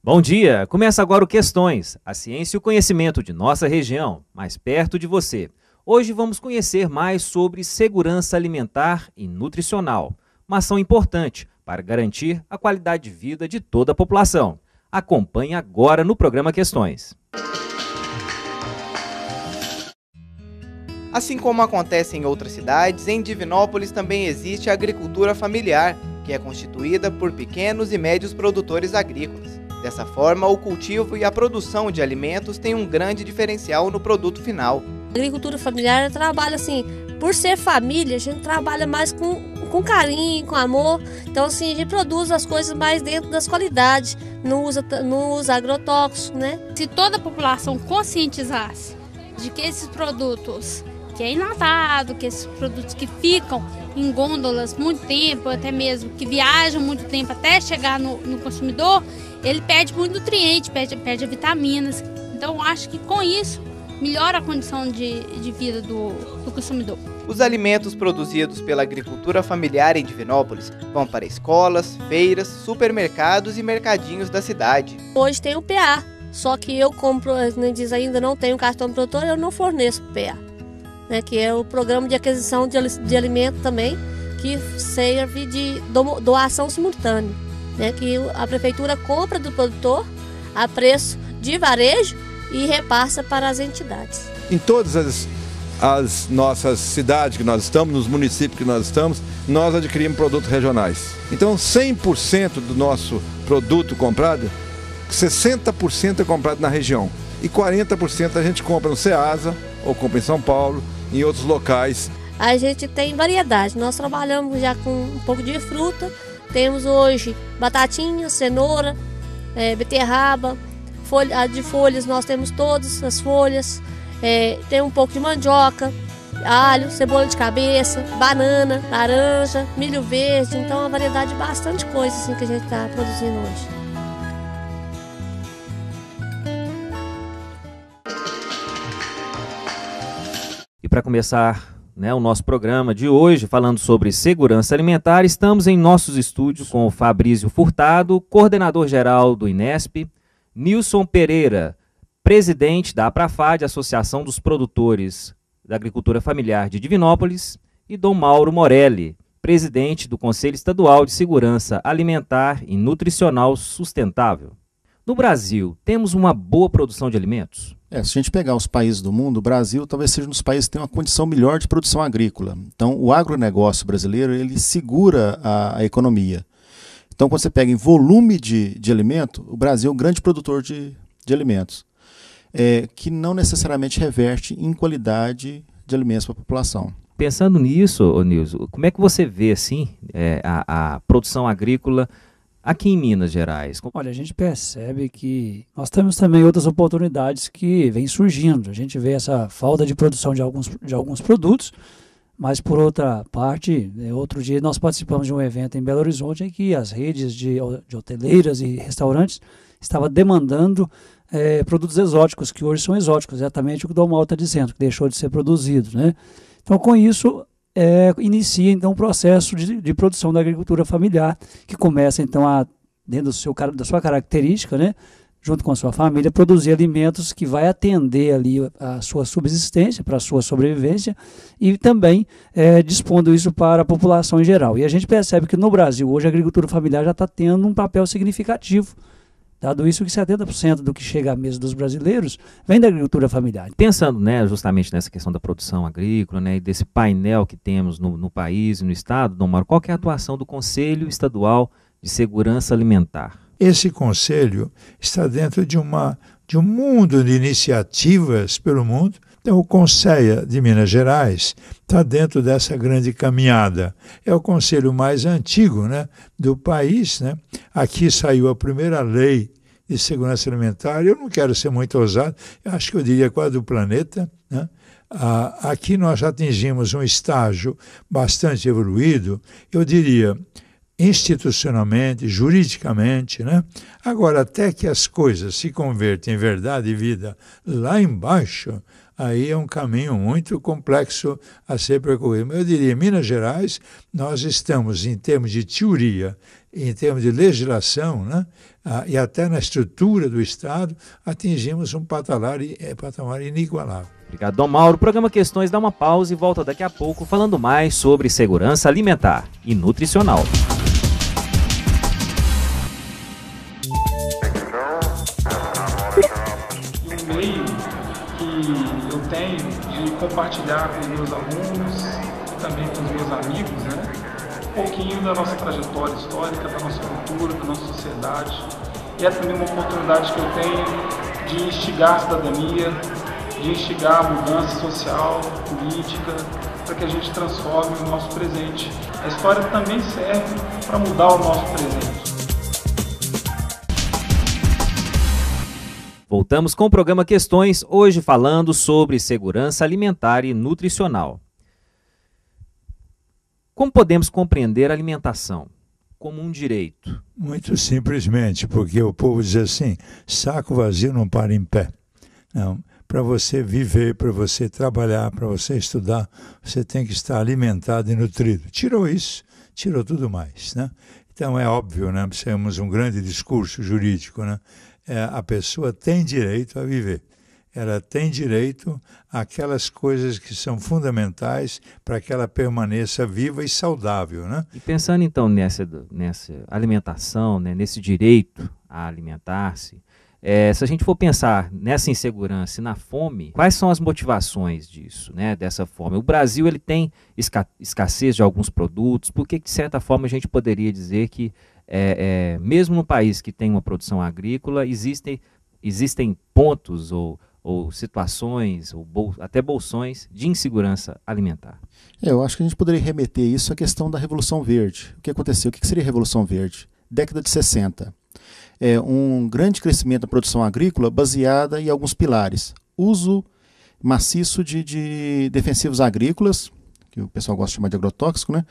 Bom dia! Começa agora o Questões, a ciência e o conhecimento de nossa região, mais perto de você. Hoje vamos conhecer mais sobre segurança alimentar e nutricional, uma ação importante para garantir a qualidade de vida de toda a população. Acompanhe agora no programa Questões. Assim como acontece em outras cidades, em Divinópolis também existe a agricultura familiar, que é constituída por pequenos e médios produtores agrícolas. Dessa forma, o cultivo e a produção de alimentos têm um grande diferencial no produto final. A agricultura familiar trabalha assim, por ser família, a gente trabalha mais com carinho, com amor. Então assim, a gente produz as coisas mais dentro das qualidades, não usa agrotóxico, né? Se toda a população conscientizasse de que esses produtos que é enlatado, que esses produtos que ficam em gôndolas muito tempo, até mesmo que viajam muito tempo até chegar no consumidor, ele perde muito nutriente, perde vitaminas. Então, acho que com isso melhora a condição de vida do consumidor. Os alimentos produzidos pela agricultura familiar em Divinópolis vão para escolas, feiras, supermercados e mercadinhos da cidade. Hoje tem o PA, só que eu compro, diz ainda não tenho cartão produtor, eu não forneço PA. Né, que é o programa de aquisição de alimento também, que serve de doação simultânea, né, que a prefeitura compra do produtor a preço de varejo e repassa para as entidades. Em todas as nossas cidades que nós estamos, nos municípios que nós estamos, nós adquirimos produtos regionais. Então 100% do nosso produto comprado, 60% é comprado na região e 40% a gente compra no Ceasa ou compra em São Paulo, em outros locais. A gente tem variedade, nós trabalhamos já com um pouco de fruta, temos hoje batatinha, cenoura, beterraba, de folhas nós temos todas as folhas, tem um pouco de mandioca, alho, cebola de cabeça, banana, laranja, milho verde, então é uma variedade de bastante coisa assim, que a gente está produzindo hoje. E para começar o nosso programa de hoje, falando sobre segurança alimentar, estamos em nossos estúdios com o Fabrício Furtado, coordenador-geral do INESP, Nilson Pereira, presidente da APRAFAD, Associação dos Produtores da Agricultura Familiar de Divinópolis, e Dom Mauro Morelli, presidente do Conselho Estadual de Segurança Alimentar e Nutricional Sustentável. No Brasil, temos uma boa produção de alimentos? Se a gente pegar os países do mundo, o Brasil talvez seja um dos países que tem uma condição melhor de produção agrícola. Então, o agronegócio brasileiro, ele segura a economia. Então, quando você pega em volume de alimento, o Brasil é um grande produtor de alimentos, que não necessariamente reverte em qualidade de alimentos para a população. Pensando nisso, Nilson, como é que você vê assim, a produção agrícola aqui em Minas Gerais? Olha, a gente percebe que nós temos também outras oportunidades que vêm surgindo. A gente vê essa falta de produção de alguns produtos, mas por outra parte, outro dia nós participamos de um evento em Belo Horizonte em que as redes de hoteleiras e restaurantes estavam demandando produtos exóticos, que hoje são exóticos, exatamente o que o Dom Mauro está dizendo, que deixou de ser produzido, né? Então, com isso, inicia então um processo de produção da agricultura familiar, que começa então dentro da sua característica, né, junto com a sua família, produzir alimentos que vai atender ali a sua subsistência, para a sua sobrevivência, e também dispondo isso para a população em geral. E a gente percebe que no Brasil hoje a agricultura familiar já está tendo um papel significativo. Dado isso que 70% do que chega à mesa dos brasileiros vem da agricultura familiar. Pensando justamente nessa questão da produção agrícola e desse painel que temos no país e no estado, Dom Mauro, qual que é a atuação do Conselho Estadual de Segurança Alimentar? Esse conselho está dentro de um mundo de iniciativas pelo mundo. Então, o Conselho de Minas Gerais está dentro dessa grande caminhada. É o conselho mais antigo, do país. Aqui saiu a primeira lei de segurança alimentar. Eu não quero ser muito ousado, eu acho que eu diria quase do planeta. Aqui nós já atingimos um estágio bastante evoluído, eu diria, institucionalmente, juridicamente, Agora, até que as coisas se convertam em verdade e vida lá embaixo, aí é um caminho muito complexo a ser percorrido. Mas eu diria, em Minas Gerais, nós estamos, em termos de teoria, em termos de legislação, né, e até na estrutura do Estado, atingimos um patamar inigualável. Obrigado, Dom Mauro. O programa Questões dá uma pausa e volta daqui a pouco falando mais sobre segurança alimentar e nutricional. Um meio que eu tenho de compartilhar com os meus alunos e também com os meus amigos, né, um pouquinho da nossa trajetória histórica, da nossa cultura, da nossa sociedade. E é também uma oportunidade que eu tenho de instigar a cidadania, de instigar a mudança social, política, para que a gente transforme o nosso presente. A história também serve para mudar o nosso presente. Voltamos com o programa Questões, hoje falando sobre segurança alimentar e nutricional. Como podemos compreender a alimentação como um direito? Muito simplesmente, porque o povo diz assim, saco vazio não para em pé. Não, para você viver, para você trabalhar, para você estudar, você tem que estar alimentado e nutrido. Tirou isso, tirou tudo mais, né? Então é óbvio, né? Temos um grande discurso jurídico, né? A pessoa tem direito a viver. Ela tem direito àquelas coisas que são fundamentais para que ela permaneça viva e saudável, né? E pensando então nessa alimentação, né, nesse direito a alimentar-se, se a gente for pensar nessa insegurança e na fome, quais são as motivações disso, né, dessa fome? O Brasil ele tem escassez de alguns produtos, porque de certa forma a gente poderia dizer que mesmo no país que tem uma produção agrícola, existem pontos ou situações, ou até bolsões de insegurança alimentar. Eu acho que a gente poderia remeter isso à questão da Revolução Verde. O que aconteceu? O que seria a Revolução Verde? Década de 60. Um grande crescimento da produção agrícola baseada em alguns pilares. Uso maciço de defensivos agrícolas, que o pessoal gosta de chamar de agrotóxico, né?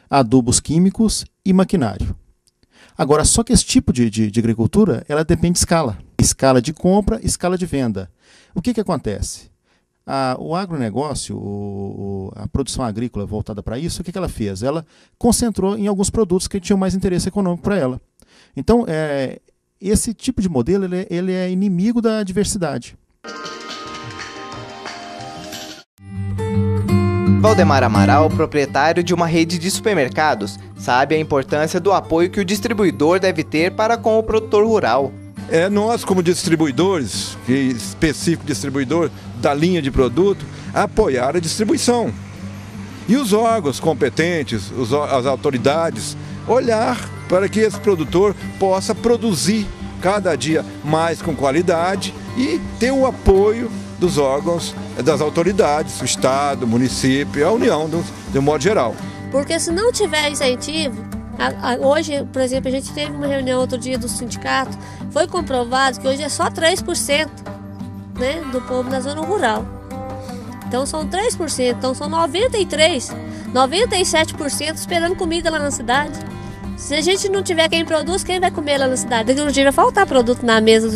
Adubos químicos e maquinário. Agora, só que esse tipo de agricultura, ela depende de escala. Escala de compra, escala de venda. O que acontece? O agronegócio, a produção agrícola voltada para isso, o que ela fez? Ela concentrou em alguns produtos que tinham mais interesse econômico para ela. Então, esse tipo de modelo ele é inimigo da diversidade. Valdemar Amaral, proprietário de uma rede de supermercados, sabe a importância do apoio que o distribuidor deve ter para com o produtor rural. Nós, como distribuidores, específico distribuidor da linha de produto, apoiar a distribuição. E os órgãos competentes, as autoridades, olhar para que esse produtor possa produzir cada dia mais com qualidade e ter o apoio dos órgãos, das autoridades, o Estado, o município, a União, de um modo geral. Porque se não tiver incentivo, hoje, por exemplo, a gente teve uma reunião outro dia do sindicato, foi comprovado que hoje é só 3%, né, do povo na zona rural. Então são 3%, então são 97% esperando comida lá na cidade. Se a gente não tiver quem produz, quem vai comer lá na cidade? Daqui a um dia vai faltar produto na mesa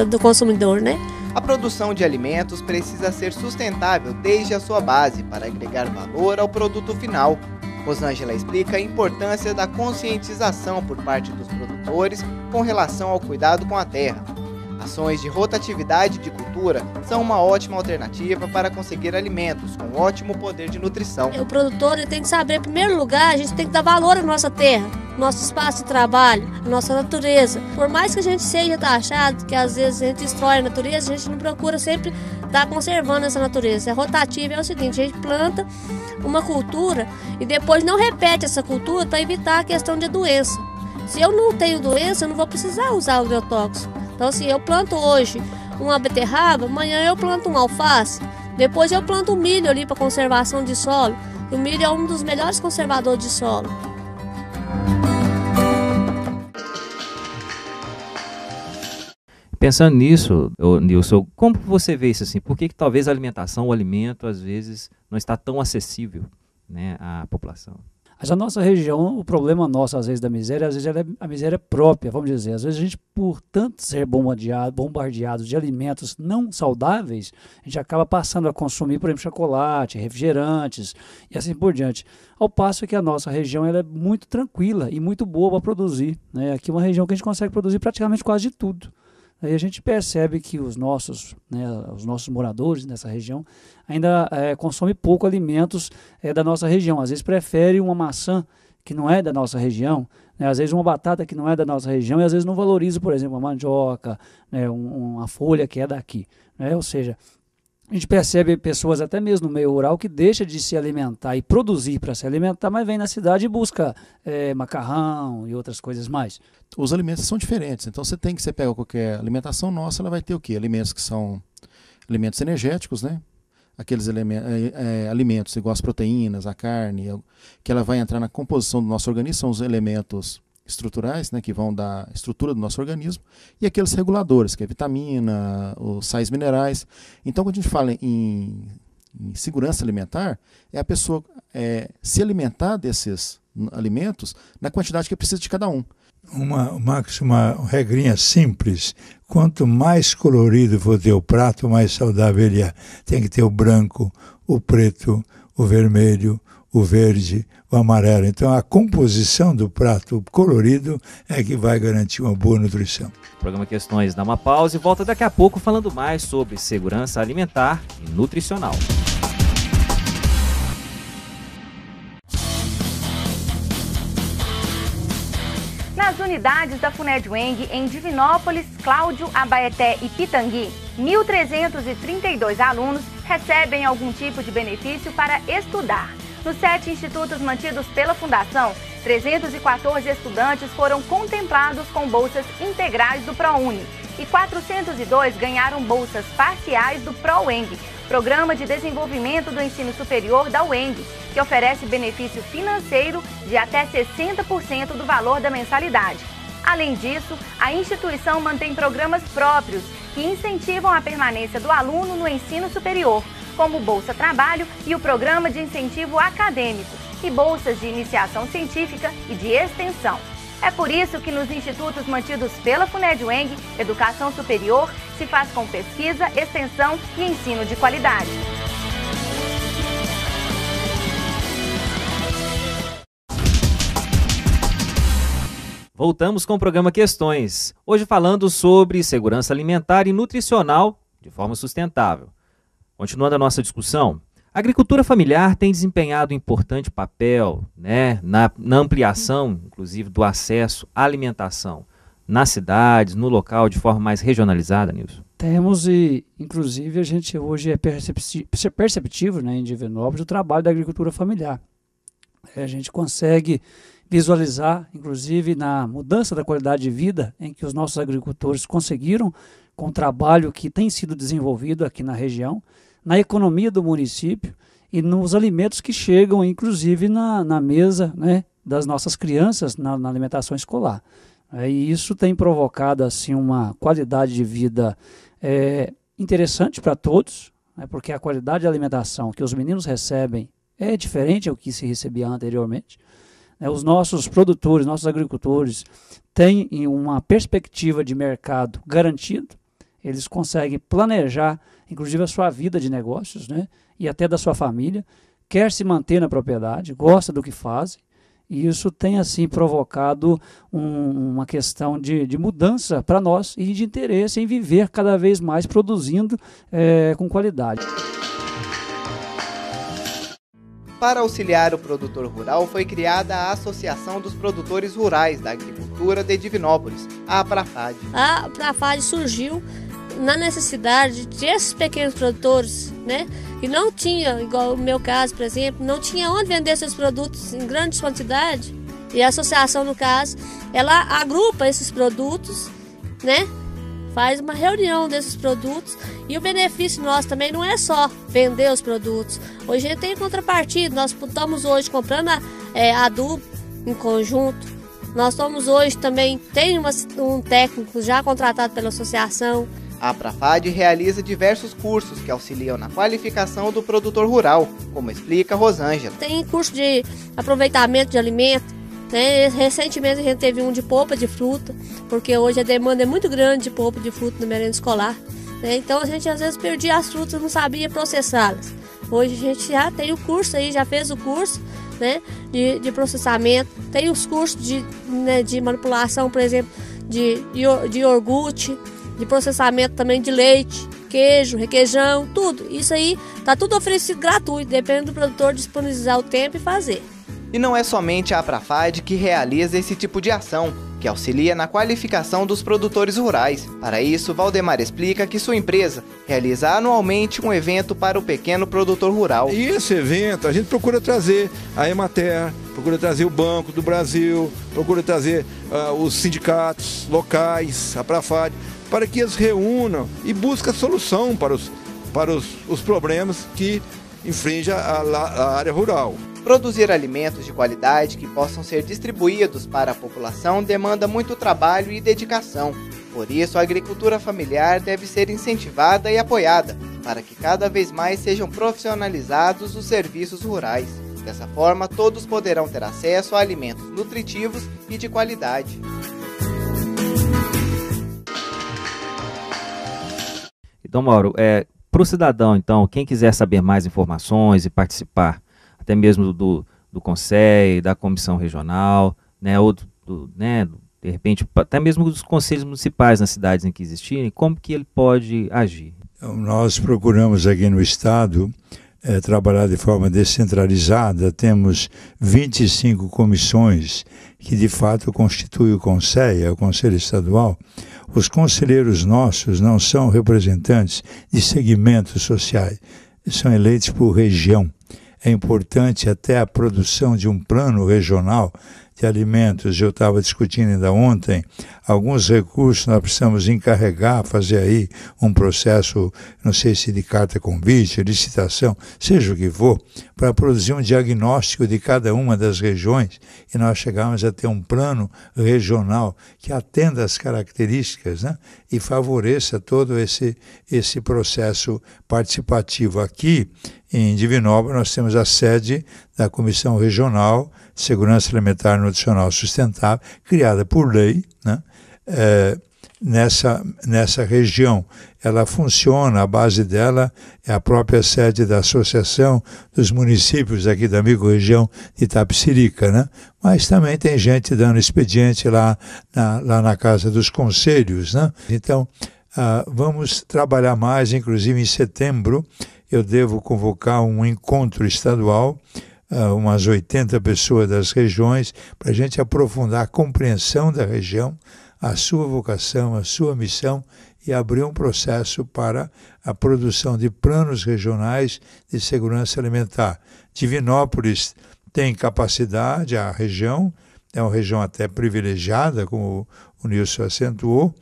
do consumidor, né? A produção de alimentos precisa ser sustentável desde a sua base para agregar valor ao produto final. Rosângela explica a importância da conscientização por parte dos produtores com relação ao cuidado com a terra. Ações de rotatividade de cultura são uma ótima alternativa para conseguir alimentos com ótimo poder de nutrição. O produtor tem que saber, em primeiro lugar, a gente tem que dar valor à nossa terra, nosso espaço de trabalho, a nossa natureza. Por mais que a gente seja taxado, que às vezes a gente destrói a natureza, a gente não procura sempre estar conservando essa natureza. É rotativo, é o seguinte, a gente planta uma cultura e depois não repete essa cultura para evitar a questão de doença. Se eu não tenho doença, eu não vou precisar usar o agrotóxico. Então, assim, eu planto hoje uma beterraba, amanhã eu planto um alface, depois eu planto um milho ali para conservação de solo. O milho é um dos melhores conservadores de solo. Pensando nisso, Nilson, como você vê isso assim? Por que talvez a alimentação, o alimento, às vezes, não está tão acessível, né, à população? Mas a nossa região, o problema nosso, às vezes, da miséria, às vezes ela é a miséria própria, vamos dizer. Às vezes a gente, por tanto ser bombardeado de alimentos não saudáveis, a gente acaba passando a consumir, por exemplo, chocolate, refrigerantes e assim por diante. Ao passo que a nossa região ela é muito tranquila e muito boa para produzir, né? Aqui é uma região que a gente consegue produzir praticamente quase de tudo. Aí a gente percebe que os nossos moradores nessa região ainda consomem pouco alimentos da nossa região. Às vezes prefere uma maçã que não é da nossa região, né? Às vezes uma batata que não é da nossa região e às vezes não valoriza, por exemplo, uma mandioca, né? uma folha que é daqui, né? Ou seja, a gente percebe pessoas até mesmo no meio rural que deixa de se alimentar e produzir para se alimentar, mas vem na cidade e busca macarrão e outras coisas mais. Os alimentos são diferentes, então você pega qualquer alimentação nossa, ela vai ter o quê? Alimentos que são alimentos energéticos, né? Aqueles alimentos igual as proteínas, a carne, que ela vai entrar na composição do nosso organismo, são os elementos estruturais, né, que vão dar estrutura do nosso organismo, e aqueles reguladores, que é vitamina, os sais minerais. Então, quando a gente fala em segurança alimentar, é a pessoa se alimentar desses alimentos na quantidade que precisa de cada um. Uma regrinha simples: quanto mais colorido for ter o prato, mais saudável ele é. Tem que ter o branco, o preto, o vermelho, o verde, o amarelo. Então a composição do prato colorido é que vai garantir uma boa nutrição. O programa Questões dá uma pausa e volta daqui a pouco falando mais sobre segurança alimentar e nutricional. Nas unidades da FUNED-UENG em Divinópolis, Cláudio, Abaeté e Pitangui, 1.332 alunos recebem algum tipo de benefício para estudar. Nos 7 institutos mantidos pela Fundação, 314 estudantes foram contemplados com bolsas integrais do ProUni e 402 ganharam bolsas parciais do ProUENG, Programa de Desenvolvimento do Ensino Superior da UENG, que oferece benefício financeiro de até 60% do valor da mensalidade. Além disso, a instituição mantém programas próprios que incentivam a permanência do aluno no ensino superior, como o Bolsa Trabalho e o Programa de Incentivo Acadêmico, e bolsas de iniciação científica e de extensão. É por isso que nos institutos mantidos pela FUNED-UENG, educação superior se faz com pesquisa, extensão e ensino de qualidade. Voltamos com o programa Questões, hoje falando sobre segurança alimentar e nutricional de forma sustentável. Continuando a nossa discussão, a agricultura familiar tem desempenhado um importante papel, né, na ampliação, inclusive, do acesso à alimentação nas cidades, no local, de forma mais regionalizada, Nilson? Temos e, inclusive, a gente hoje é perceptível, né, em Divinópolis o trabalho da agricultura familiar. A gente consegue visualizar, inclusive, na mudança da qualidade de vida em que os nossos agricultores conseguiram com o trabalho que tem sido desenvolvido aqui na região, na economia do município e nos alimentos que chegam, inclusive, na mesa, né, das nossas crianças na alimentação escolar. E isso tem provocado assim, uma qualidade de vida interessante para todos, né, porque a qualidade de alimentação que os meninos recebem é diferente ao que se recebia anteriormente. Os nossos produtores, nossos agricultores têm uma perspectiva de mercado garantido, eles conseguem planejar, inclusive, a sua vida de negócios, né, e até da sua família, quer se manter na propriedade, gosta do que fazem, e isso tem assim provocado uma questão de mudança para nós e de interesse em viver cada vez mais produzindo com qualidade. Para auxiliar o produtor rural, foi criada a Associação dos Produtores Rurais da Agricultura de Divinópolis, a APRAFAD. A APRAFAD surgiu na necessidade de esses pequenos produtores, né, que não tinha, igual o meu caso, por exemplo, não tinha onde vender seus produtos em grandes quantidades, e a associação, no caso, ela agrupa esses produtos, né, faz uma reunião desses produtos, e o benefício nosso também não é só vender os produtos. Hoje a gente tem contrapartida, nós estamos hoje comprando adubo em conjunto, nós estamos hoje também, tem um técnico já contratado pela associação. A Aprafad realiza diversos cursos que auxiliam na qualificação do produtor rural, como explica Rosângela. Tem curso de aproveitamento de alimento, né? Recentemente a gente teve um de polpa de fruta, porque hoje a demanda é muito grande de polpa de fruta no merenda escolar, né? Então a gente às vezes perdia as frutas, não sabia processá-las. Hoje a gente já tem o curso aí, já fez o curso, né, de processamento, tem os cursos de manipulação, por exemplo, de iogurte, de processamento também de leite, queijo, requeijão, tudo. Isso aí tá tudo oferecido gratuito, depende do produtor disponibilizar o tempo e fazer. E não é somente a Aprafad que realiza esse tipo de ação, que auxilia na qualificação dos produtores rurais. Para isso, Valdemar explica que sua empresa realiza anualmente um evento para o pequeno produtor rural. E esse evento a gente procura trazer a Emater, procura trazer o Banco do Brasil, procura trazer os sindicatos locais, a Aprafad, para que eles reúnam e busquem solução para os problemas que infringem a área rural. Produzir alimentos de qualidade que possam ser distribuídos para a população demanda muito trabalho e dedicação. Por isso, a agricultura familiar deve ser incentivada e apoiada, para que cada vez mais sejam profissionalizados os serviços rurais. Dessa forma, todos poderão ter acesso a alimentos nutritivos e de qualidade. Então, Mauro, para o cidadão, então, quem quiser saber mais informações e participar, até mesmo do Conselho, da Comissão Regional, né, ou de repente, até mesmo dos conselhos municipais nas cidades em que existirem, como que ele pode agir? Então, nós procuramos aqui no Estado trabalhar de forma descentralizada. Temos 25 comissões que de fato constituem o Conselho, o Conselho Estadual. Os conselheiros nossos não são representantes de segmentos sociais, são eleitos por região. É importante até a produção de um plano regional de alimentos. Eu estava discutindo ainda ontem, alguns recursos nós precisamos encarregar, fazer aí um processo, não sei se de carta convite, licitação, seja o que for, para produzir um diagnóstico de cada uma das regiões e nós chegarmos a ter um plano regional que atenda às características, né, e favoreça todo esse processo participativo. Aqui em Divinópolis nós temos a sede da Comissão Regional de Segurança Alimentar e Nutricional Sustentável, criada por lei, né? Nessa região. Ela funciona, a base dela é a própria sede da Associação dos Municípios aqui da microrregião de Itapecerica, né? Mas também tem gente dando expediente lá na Casa dos Conselhos, né? Então, vamos trabalhar mais, inclusive em setembro, eu devo convocar um encontro estadual, umas 80 pessoas das regiões, para a gente aprofundar a compreensão da região, a sua vocação, a sua missão e abrir um processo para a produção de planos regionais de segurança alimentar. Divinópolis tem capacidade, a região, é uma região até privilegiada, como o Nilson acentuou,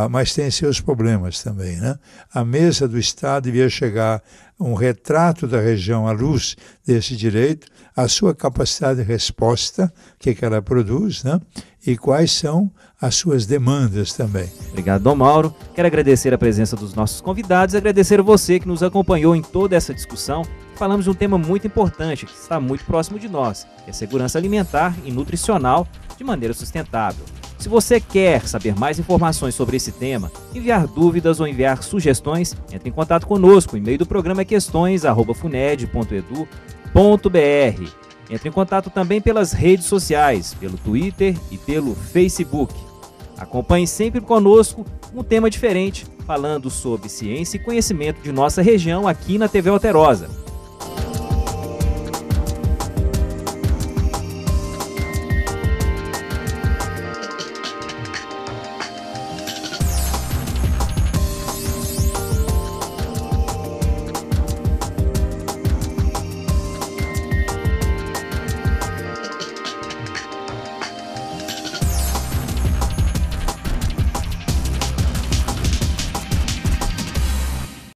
mas tem seus problemas também, né? A mesa do Estado devia chegar um retrato da região à luz desse direito, a sua capacidade de resposta, o que ela produz, né? E quais são as suas demandas também. Obrigado, Dom Mauro. Quero agradecer a presença dos nossos convidados e agradecer a você que nos acompanhou em toda essa discussão. Falamos de um tema muito importante, que está muito próximo de nós, que é segurança alimentar e nutricional de maneira sustentável. Se você quer saber mais informações sobre esse tema, enviar dúvidas ou enviar sugestões, entre em contato conosco. O e-mail do programa é questões@funed.edu.br. Entre em contato também pelas redes sociais, pelo Twitter e pelo Facebook. Acompanhe sempre conosco um tema diferente, falando sobre ciência e conhecimento de nossa região aqui na TV Alterosa.